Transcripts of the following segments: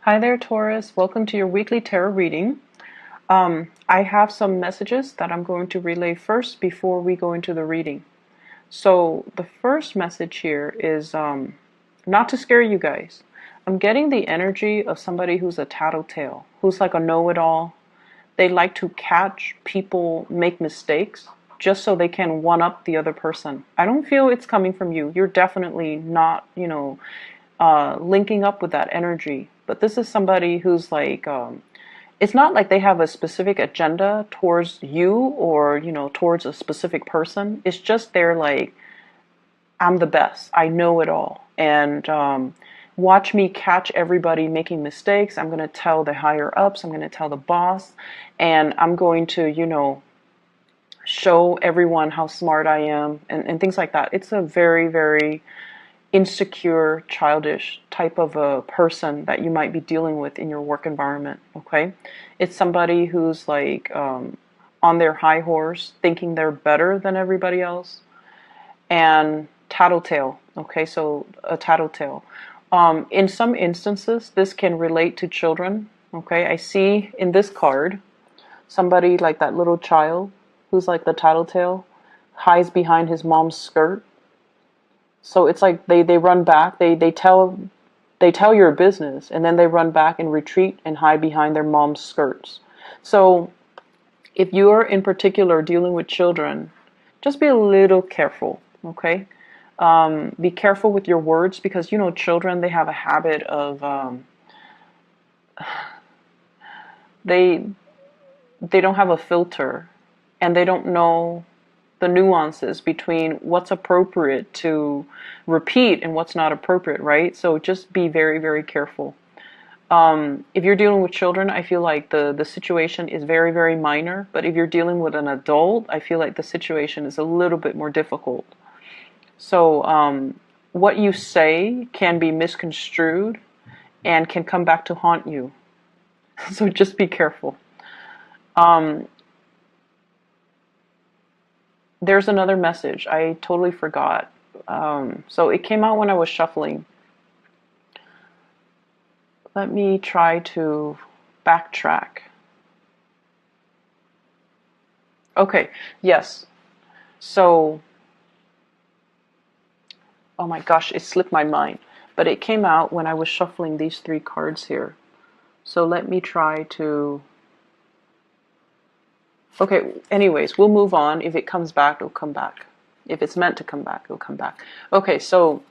Hi there, Taurus. Welcome to your weekly tarot reading. I have some messages that I'm going to relay first before we go into the reading. So the first message here is not to scare you guys. I'm getting the energy of somebody who's a tattletale, who's like a know-it-all. They like to catch people make mistakes just so they can one-up the other person. I don't feel it's coming from you. You're definitely not, linking up with that energy. But this is somebody who's like, it's not like they have a specific agenda towards you or, towards a specific person. It's just they're like, I'm the best. I know it all. And watch me catch everybody making mistakes. I'm going to tell the higher ups. I'm going to tell the boss. And I'm going to, show everyone how smart I am and things like that. It's a very, very insecure, childish type of a person that you might be dealing with in your work environment, okay? It's somebody who's like on their high horse, thinking they're better than everybody else, and tattletale, okay? So a tattletale. In some instances, this can relate to children, okay? I see in this card, somebody like that little child who's like the tattletale, hides behind his mom's skirt. So it's like they run back, they tell your business, and then they run back and retreat and hide behind their mom's skirts. So if you're in particular dealing with children, just be a little careful, okay? Be careful with your words because children, they have a habit of they don't have a filter, and they don't know the nuances between what's appropriate to repeat and what's not appropriate, right? So just be very, very careful. If you're dealing with children, I feel like the situation is very, very minor. But if you're dealing with an adult, I feel like the situation is a little bit more difficult. So what you say can be misconstrued and can come back to haunt you. So just be careful. There's another message. I totally forgot. So it came out when I was shuffling. Let me try to backtrack. Okay, yes. So, oh my gosh, it slipped my mind. But it came out when I was shuffling these three cards here. So let me try to... Okay, anyways, we'll move on. If it comes back, it'll come back. If it's meant to come back, it'll come back. Okay, so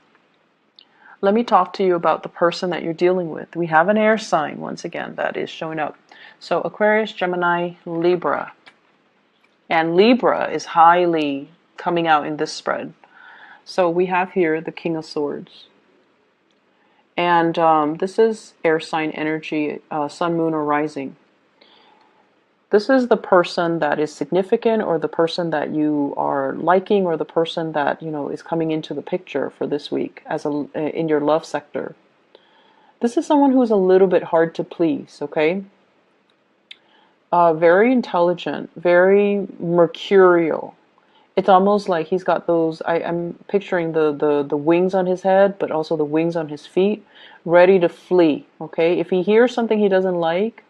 let me talk to you about the person that you're dealing with. We have an air sign, once again, that is showing up. So Aquarius, Gemini, Libra. And Libra is highly coming out in this spread. So we have here the King of Swords. And this is air sign energy, Sun, Moon, or Rising. This is the person that is significant, or the person that you are liking, or the person that is coming into the picture for this week as in your love sector. This is someone who's a little bit hard to please, okay? Very intelligent, very mercurial. It's almost like he's got those, I'm picturing the wings on his head, but also the wings on his feet, ready to flee, okay? If he hears something he doesn't like,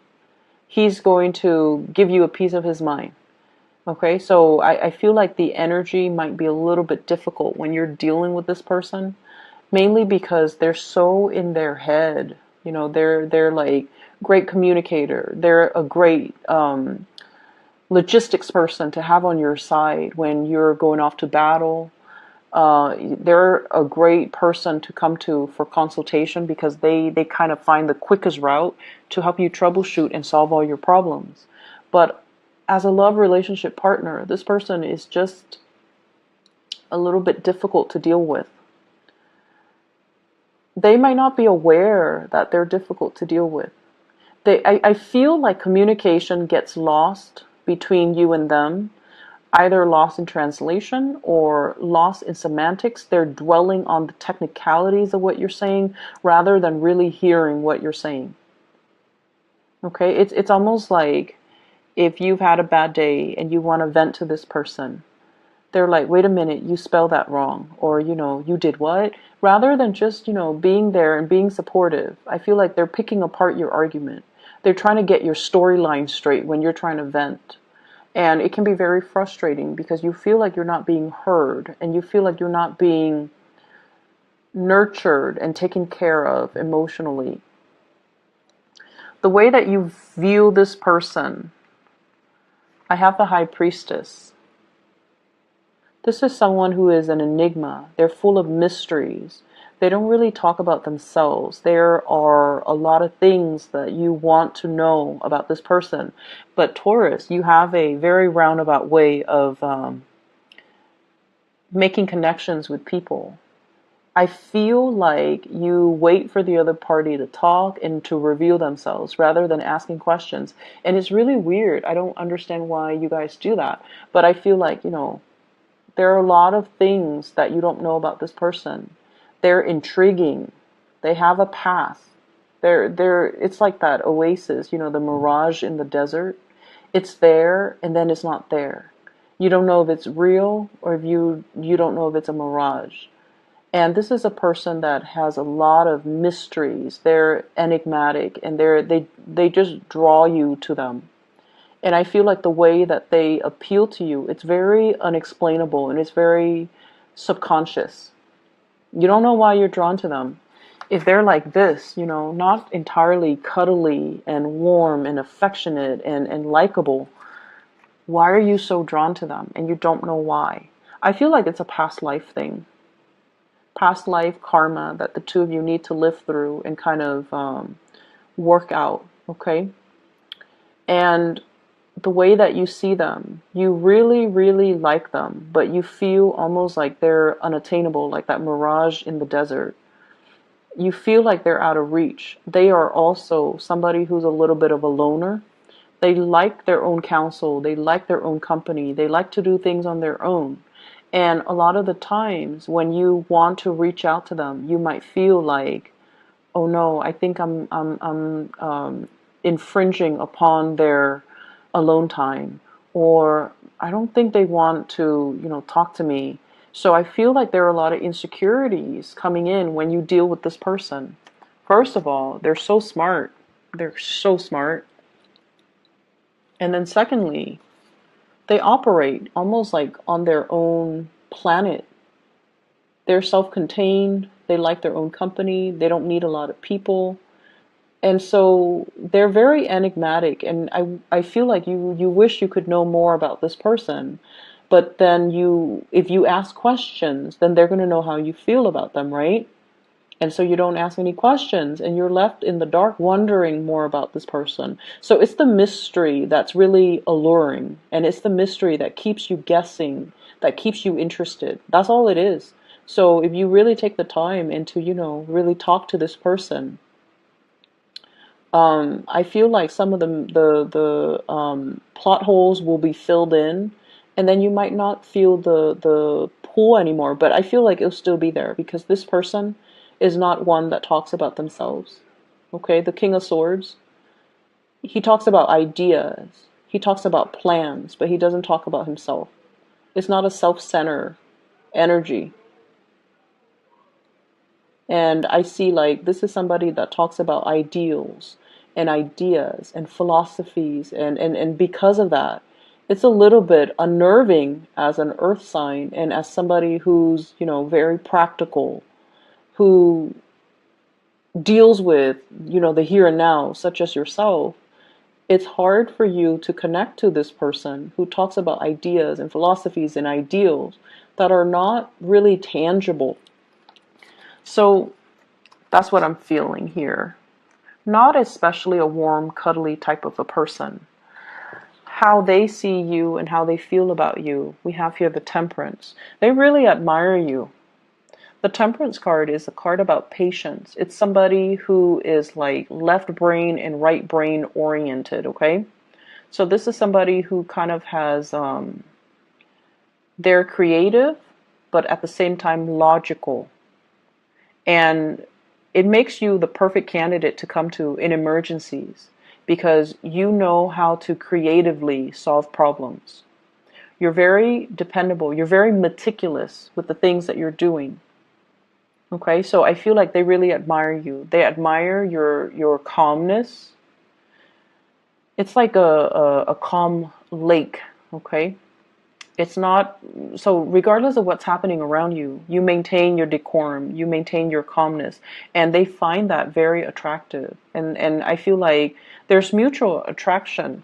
he's going to give you a piece of his mind. Okay, so I feel like the energy might be a little bit difficult when you're dealing with this person, mainly because they're so in their head. They're like great communicator. They're a great logistics person to have on your side when you're going off to battle. They're a great person to come to for consultation because they kind of find the quickest route to help you troubleshoot and solve all your problems. But as a love relationship partner, this person is just a little bit difficult to deal with. They might not be aware that they're difficult to deal with. I feel like communication gets lost between you and them, either lost in translation or lost in semantics. They're dwelling on the technicalities of what you're saying rather than really hearing what you're saying. Okay, it's almost like if you've had a bad day and you want to vent to this person, they're like, wait a minute, you spelled that wrong, or, you did what? Rather than just, being there and being supportive, I feel like they're picking apart your argument. They're trying to get your storyline straight when you're trying to vent. And it can be very frustrating because you feel like you're not being heard, and you feel like you're not being nurtured and taken care of emotionally. The way that you view this person, I have the High Priestess. This is someone who is an enigma. They're full of mysteries. They don't really talk about themselves. There are a lot of things that you want to know about this person. But Taurus, you have a very roundabout way of making connections with people. I feel like you wait for the other party to talk and to reveal themselves rather than asking questions. And it's really weird. I don't understand why you guys do that. But I feel like, there are a lot of things that you don't know about this person. They're intriguing. They have a path. It's like that oasis, the mirage in the desert. It's there and then it's not there. You don't know if it's real or if you don't know if it's a mirage. And this is a person that has a lot of mysteries. They're enigmatic, and they just draw you to them. And I feel like the way that they appeal to you, it's very unexplainable and it's very subconscious. You don't know why you're drawn to them. If they're like this, not entirely cuddly and warm and affectionate and likable, why are you so drawn to them? And you don't know why. I feel like it's a past life thing. Past life karma that the two of you need to live through and kind of work out, okay? And the way that you see them, you really, really like them, but you feel almost like they're unattainable, like that mirage in the desert. You feel like they're out of reach. They are also somebody who's a little bit of a loner. They like their own counsel. They like their own company. They like to do things on their own. And a lot of the times when you want to reach out to them, you might feel like, oh no, I think I'm infringing upon their alone time, or I don't think they want to, talk to me. So I feel like there are a lot of insecurities coming in when you deal with this person. First of all, they're so smart. They're so smart. And then secondly, they operate almost like on their own planet. They're self-contained. They like their own company. They don't need a lot of people. And so they're very enigmatic. And I feel like you wish you could know more about this person. But then if you ask questions, then they're going to know how you feel about them, right? And so you don't ask any questions and you're left in the dark wondering more about this person. So it's the mystery that's really alluring. And it's the mystery that keeps you guessing, that keeps you interested. That's all it is. So if you really take the time and to, really talk to this person, I feel like some of the plot holes will be filled in, and then you might not feel the pull anymore. But I feel like it'll still be there because this person is not one that talks about themselves. Okay, the King of Swords, he talks about ideas, he talks about plans, but he doesn't talk about himself. It's not a self-centered energy. And I see like this is somebody that talks about ideals and ideas and philosophies, and because of that, it's a little bit unnerving as an earth sign and as somebody who's, very practical, who deals with, the here and now, such as yourself. It's hard for you to connect to this person who talks about ideas and philosophies and ideals that are not really tangible. So that's what I'm feeling here. Not especially a warm, cuddly type of a person. How they see you and how they feel about you. We have here the Temperance. They really admire you. The Temperance card is a card about patience. It's somebody who is like left brain and right brain oriented, okay? So this is somebody who kind of has, they're creative, but at the same time logical. And it makes you the perfect candidate to come to in emergencies because you know how to creatively solve problems. You're very dependable. You're very meticulous with the things that you're doing. Okay, so I feel like they really admire you. They admire your calmness. It's like a calm lake, okay? It's not, so regardless of what's happening around you, you maintain your decorum, you maintain your calmness, and they find that very attractive. And I feel like there's mutual attraction.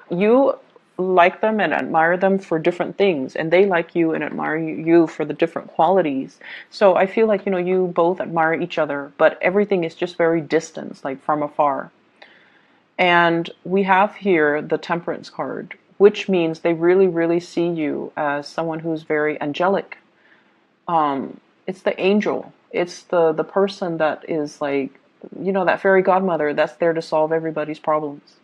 You like them and admire them for different things, and they like you and admire you for the different qualities. So I feel like, you both admire each other, but everything is just very distant, like from afar. And we have here the Temperance card, which means they really, really see you as someone who's very angelic. It's the angel. It's the person that is like, that fairy godmother that's there to solve everybody's problems.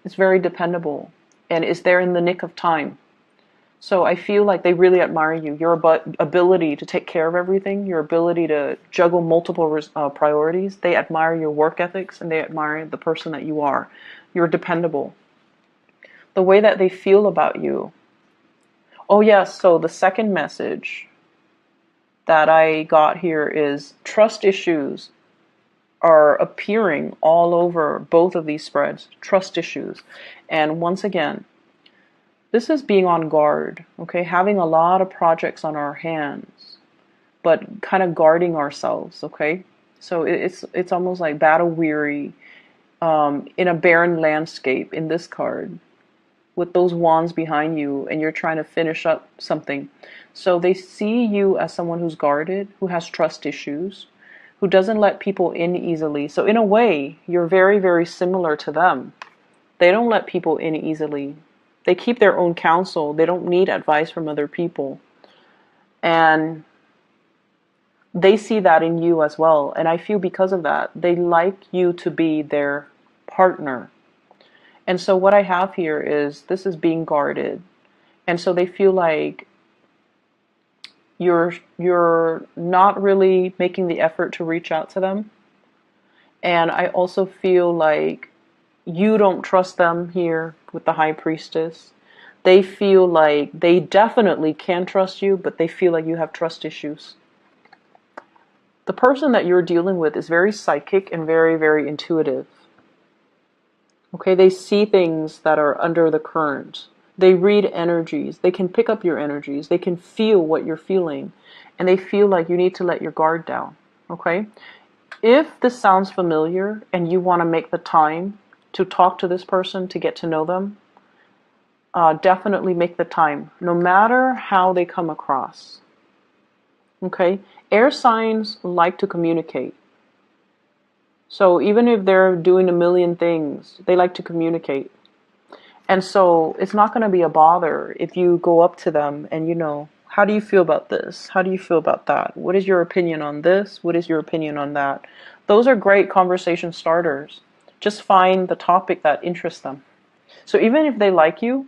It's very dependable and is there in the nick of time. So I feel like they really admire you. Your ability to take care of everything, your ability to juggle multiple priorities. They admire your work ethics and they admire the person that you are. You're dependable. The way that they feel about you. Oh yes, so the second message that I got here is trust issues are appearing all over both of these spreads. Trust issues. And once again, this is being on guard, okay? Having a lot of projects on our hands, but kind of guarding ourselves, okay? So it's almost like battle weary in a barren landscape in this card with those wands behind you and you're trying to finish up something. So they see you as someone who's guarded, who has trust issues, who doesn't let people in easily. So in a way, you're very, very similar to them. They don't let people in easily. They keep their own counsel. They don't need advice from other people. And they see that in you as well. And I feel because of that, they like you to be their partner. And so what I have here is this is being guarded. And so they feel like you're not really making the effort to reach out to them. And I also feel like you don't trust them here with the High Priestess. They feel like they definitely can trust you, but they feel like you have trust issues. The person that you're dealing with is very psychic and very, very intuitive. Okay, they see things that are under the current. They read energies. They can pick up your energies. They can feel what you're feeling. And they feel like you need to let your guard down. Okay? If this sounds familiar and you want to make the time to talk to this person, to get to know them, definitely make the time, no matter how they come across. Okay? Air signs like to communicate. So even if they're doing a million things, they like to communicate. And so it's not going to be a bother if you go up to them and, how do you feel about this? How do you feel about that? What is your opinion on this? What is your opinion on that? Those are great conversation starters. Just find the topic that interests them. So even if they like you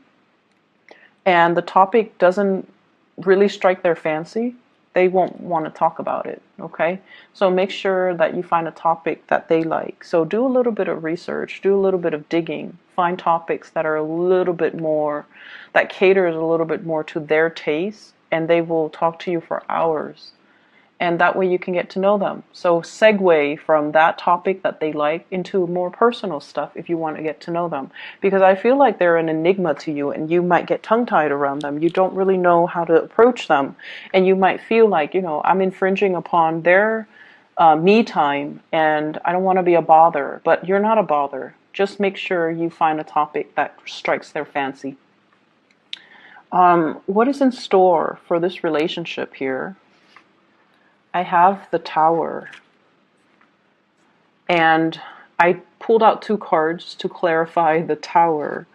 and the topic doesn't really strike their fancy, they won't want to talk about it, okay? So make sure that you find a topic that they like. So do a little bit of research, do a little bit of digging, find topics that are a little bit more, that caters a little bit more to their taste, and they will talk to you for hours. And that way you can get to know them. So segue from that topic that they like into more personal stuff if you want to get to know them. Because I feel like they're an enigma to you and you might get tongue-tied around them. You don't really know how to approach them. And you might feel like, I'm infringing upon their me time and I don't want to be a bother. But you're not a bother. Just make sure you find a topic that strikes their fancy. What is in store for this relationship here? I have the Tower, and I pulled out 2 cards to clarify the Tower,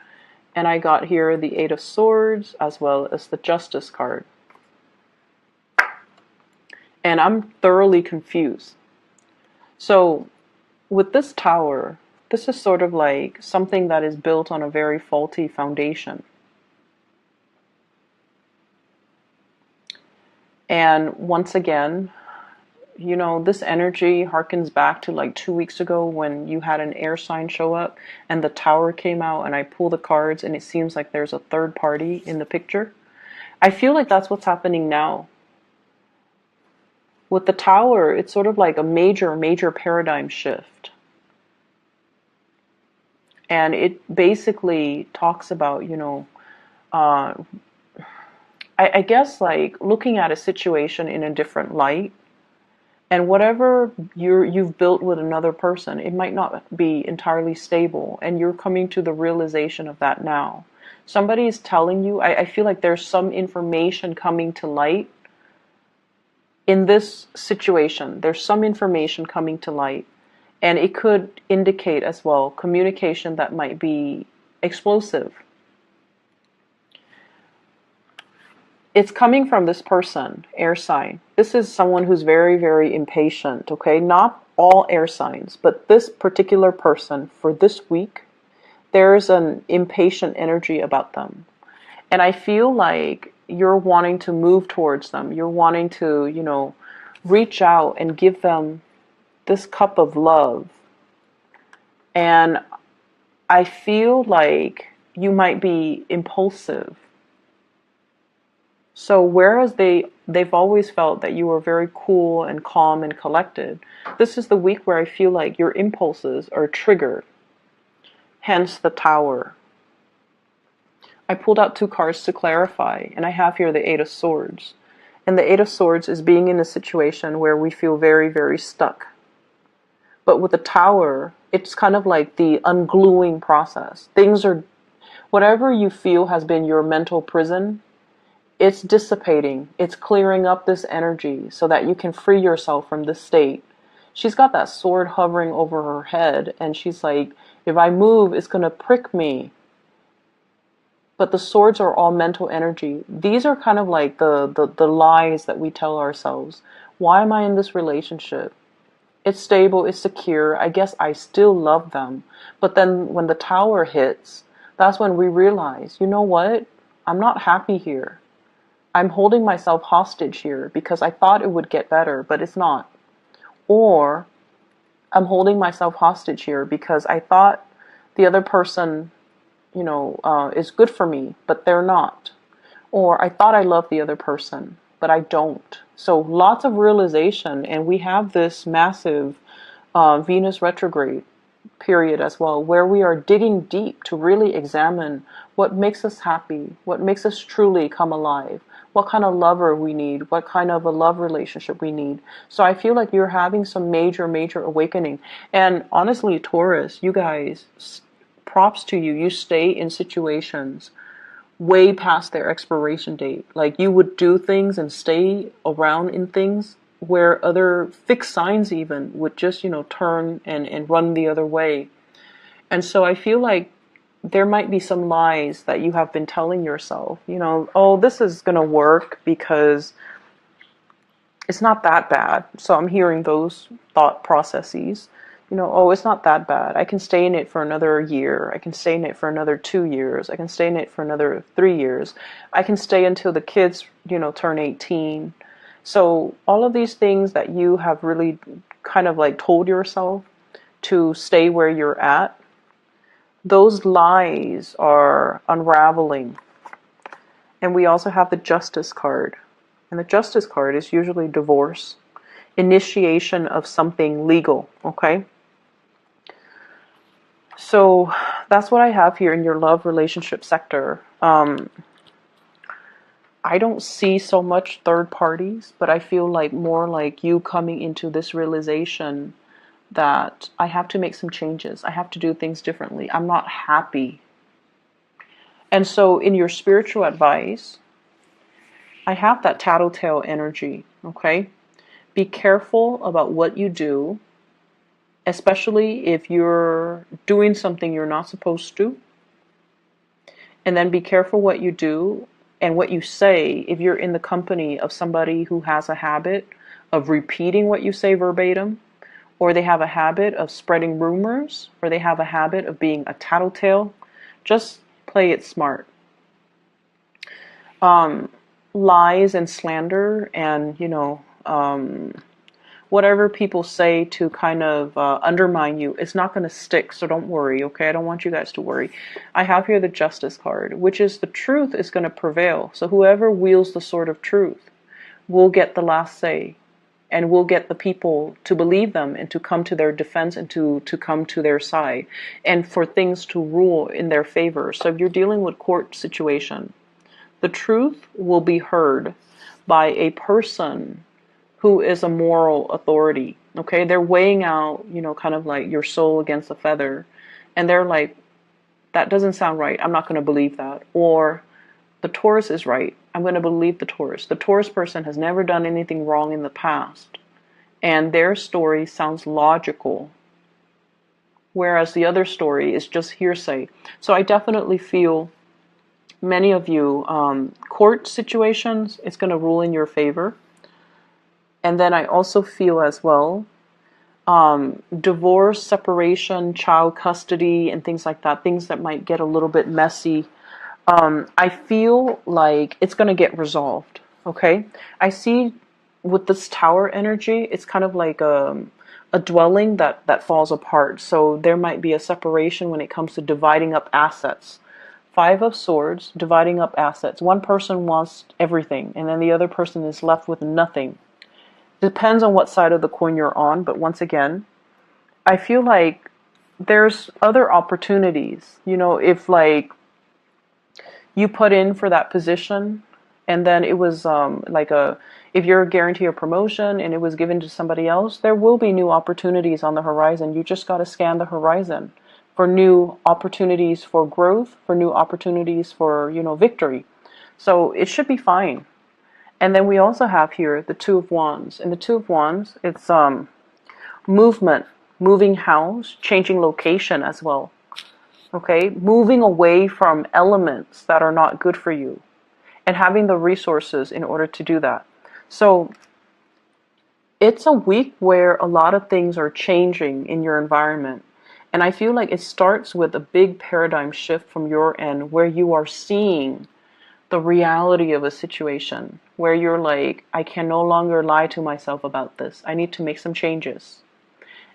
and I got here the 8 of Swords as well as the Justice card. And I'm thoroughly confused. So with this Tower, this is sort of like something that is built on a very faulty foundation. And once again, this energy harkens back to like 2 weeks ago when you had an air sign show up and the Tower came out and I pull the cards and it seems like there's a third party in the picture. I feel like that's what's happening now. With the Tower, it's sort of like a major, major paradigm shift. And it basically talks about, uh, I guess like looking at a situation in a different light. And whatever you've built with another person, it might not be entirely stable. And you're coming to the realization of that now. Somebody is telling you, I feel like there's some information coming to light in this situation. There's some information coming to light. And it could indicate as well communication that might be explosive. It's coming from this person, air sign. This is someone who's very, very impatient, okay? Not all air signs, but this particular person for this week, there's an impatient energy about them. And I feel like you're wanting to move towards them. You're wanting to, reach out and give them this cup of love. And I feel like you might be impulsive. So whereas they've always felt that you were very cool and calm and collected, this is the week where I feel like your impulses are triggered. Hence the Tower. I pulled out 2 cards to clarify, and I have here the 8 of Swords. And the 8 of Swords is being in a situation where we feel very, very stuck. But with the Tower, it's kind of like the ungluing process. Whatever you feel has been your mental prison, it's dissipating. It's clearing up this energy so that you can free yourself from this state. She's got that sword hovering over her head, and she's like, if I move, it's going to prick me. But the swords are all mental energy. These are kind of like the lies that we tell ourselves. Why am I in this relationship? It's stable, it's secure. I guess I still love them. But then when the Tower hits, that's when we realize, you know what? I'm not happy here. I'm holding myself hostage here because I thought it would get better, but it's not. Or I'm holding myself hostage here because I thought the other person, is good for me, but they're not. Or I thought I loved the other person, but I don't. So lots of realization, and we have this massive Venus retrograde period as well, where we are digging deep to really examine what makes us happy, what makes us truly come alive, what kind of lover we need, what kind of a love relationship we need. So I feel like you're having some major, major awakening. And honestly, Taurus, you guys, props to you. You stay in situations way past their expiration date. Like you would do things and stay around in things where other fixed signs even would just, turn and run the other way. And so I feel like there might be some lies that you have been telling yourself, oh, this is going to work because it's not that bad. So I'm hearing those thought processes, oh, it's not that bad. I can stay in it for another year. I can stay in it for another 2 years. I can stay in it for another 3 years. I can stay until the kids, turn 18. So all of these things that you have really kind of like told yourself to stay where you're at, those lies are unraveling. And we also have the Justice card. And the Justice card is usually divorce, initiation of something legal, okay? So that's what I have here in your love relationship sector. I don't see so much third parties, but I feel like more like you coming into this realization that I have to make some changes. I have to do things differently. I'm not happy. And so in your spiritual advice, I have that tattletale energy, okay? Be careful about what you do, especially if you're doing something you're not supposed to. And then be careful what you do and what you say if you're in the company of somebody who has a habit of repeating what you say verbatim, or they have a habit of spreading rumors, or they have a habit of being a tattletale. Just play it smart. Lies and slander and, whatever people say to kind of undermine you, it's not going to stick. So don't worry, okay? I don't want you guys to worry. I have here the Justice card, which is the truth is going to prevail. So whoever wields the sword of truth will get the last say, and will get the people to believe them and to come to their defense and to come to their side, and for things to rule in their favor. So if you're dealing with court situation, the truth will be heard by a person who is a moral authority. Okay, they're weighing out, you know, kind of like your soul against a feather, and they're like, that doesn't sound right, I'm not going to believe that. Or the Taurus is right, I'm going to believe the Taurus. The Taurus person has never done anything wrong in the past, and their story sounds logical, whereas the other story is just hearsay. So I definitely feel many of you, court situations, it's going to rule in your favor. And then I also feel as well, divorce, separation, child custody, and things like that, things that might get a little bit messy. I feel like it's going to get resolved, okay? I see with this Tower energy, it's kind of like a dwelling that falls apart. So there might be a separation when it comes to dividing up assets. Five of Swords, dividing up assets. One person wants everything, and then the other person is left with nothing. Depends on what side of the coin you're on, but once again, I feel like there's other opportunities. You know, if like you put in for that position and then it was if you're guaranteed a promotion and it was given to somebody else, there will be new opportunities on the horizon. You just got to scan the horizon for new opportunities for growth, for new opportunities for, you know, victory. So it should be fine. And then we also have here the Two of Wands. And the Two of Wands, it's movement, moving house, changing location as well. Okay, moving away from elements that are not good for you and having the resources in order to do that. So it's a week where a lot of things are changing in your environment. And I feel like it starts with a big paradigm shift from your end where you are seeing the reality of a situation, where you're like, I can no longer lie to myself about this. I need to make some changes.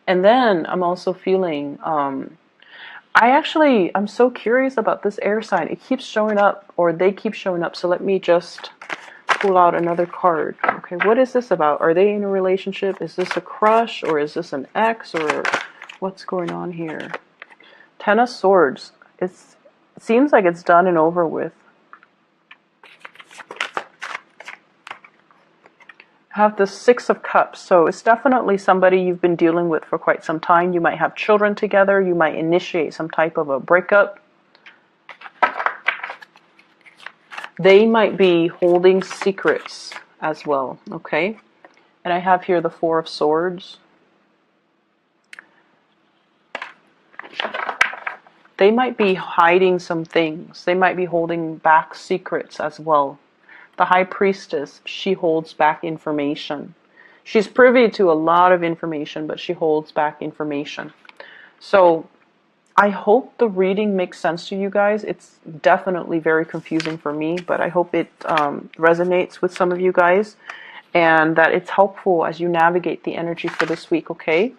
And then I'm also feeling, I'm so curious about this air sign. It keeps showing up, or they keep showing up. So let me just pull out another card. Okay, what is this about? Are they in a relationship? Is this a crush, or is this an ex, or what's going on here? Ten of Swords. It seems like it's done and over with. Have the Six of Cups. So it's definitely somebody you've been dealing with for quite some time. You might have children together. You might initiate some type of a breakup. They might be holding secrets as well, okay? And I have here the Four of Swords. They might be hiding some things. They might be holding back secrets as well. The High Priestess, she holds back information. She's privy to a lot of information, but she holds back information. So I hope the reading makes sense to you guys. It's definitely very confusing for me, but I hope it resonates with some of you guys and that it's helpful as you navigate the energy for this week, okay?